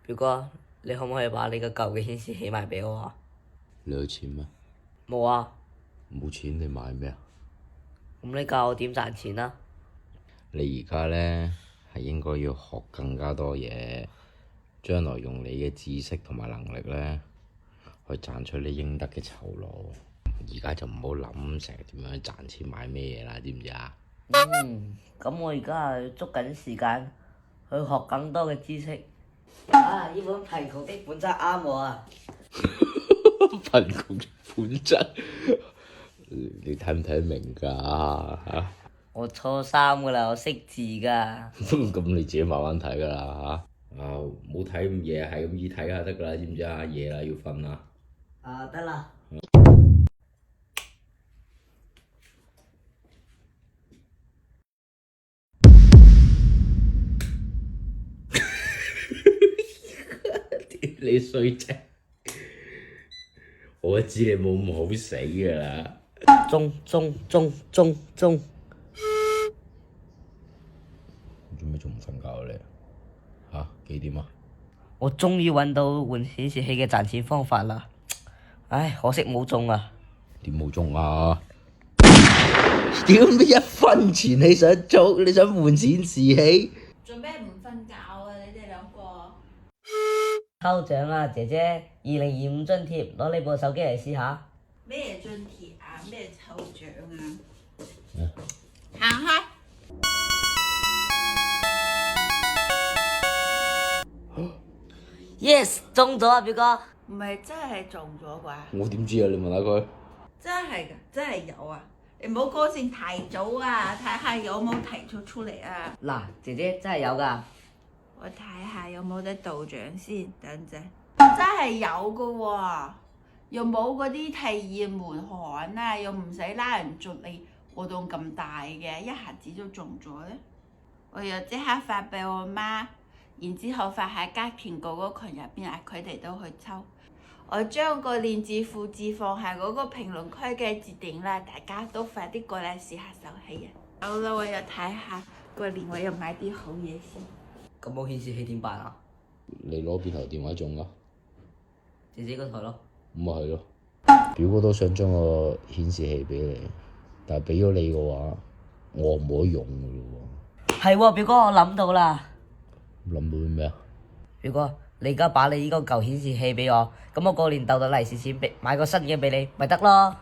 表哥，你可唔可以把你個舊嘅顯示器賣俾我啊？你有錢咩？冇啊。冇錢你買咩啊？咁你教我點賺錢啊？你而家呢，係應該要學更加多嘢，將來用你嘅知識同埋能力呢，去賺取你應得嘅酬勞。而家就唔好諗成日點樣賺錢買咩嘢啦，知唔知啊？咁我而家係捉緊時間去學更多嘅知識。啊！呢本貧窮的本質啱我啊！貧窮嘅本質，你睇唔睇得明㗎？我初三噶啦，我識字噶。咁你自己慢慢睇㗎啦嚇。冇睇咁夜，係咁易睇下得㗎啦，知唔知啊？夜啦，要瞓啦。啊，得啦。你衰仔，我知你冇咁好死㗎啦。鐘。做咩仲唔瞓覺啊你？嚇，幾點啊？我終於揾到換顯示器嘅賺錢方法啦！唉，可惜冇中啊！點冇中啊？屌咩一分錢你想做？你想換顯示器？做咩唔瞓覺啊？你哋兩個抽獎啊，姐姐！2025津貼，攞你部手機嚟試下。咩津貼啊？咩抽獎啊？行開！ Yes，中咗啊，表哥！唔係真係中咗啩？我點知啊？你問下佢。真係㗎，真係有啊！你唔好高興太早啊，睇下有冇提咗出嚟啊！嗱，姐姐真係有㗎。我睇下有冇得盜獎先，等陣。真係有㗎喎，又冇嗰啲提議門檻啊，又唔使拉人進嚟活動咁大嘅，一下子就中咗咧。我又即刻發俾我媽，然之後發喺家庭嗰個群入邊，嗌佢哋都去抽。我將個鏈接附置放喺嗰個評論區嘅置頂啦，大家都快啲過嚟試下手氣啊！好啦，我又睇下過年，我又買啲好嘢先。咁冇顯示器點辦啊？你攞邊頭電話中㗎？姐姐嗰台咯。咁咪係咯。表哥都想將個顯示器俾你，但係俾咗你嘅話，我冇得用㗎咯係喎，表哥，我諗到啦。喎。諗到啲咩啊？表哥，你而家把你呢個舊顯示器俾我，咁我過年鬥到利是錢俾買個新嘅俾你，咪得咯。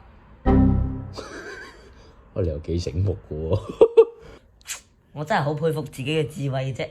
你又幾醒目嘅喎。我真係好佩服自己嘅智慧啫。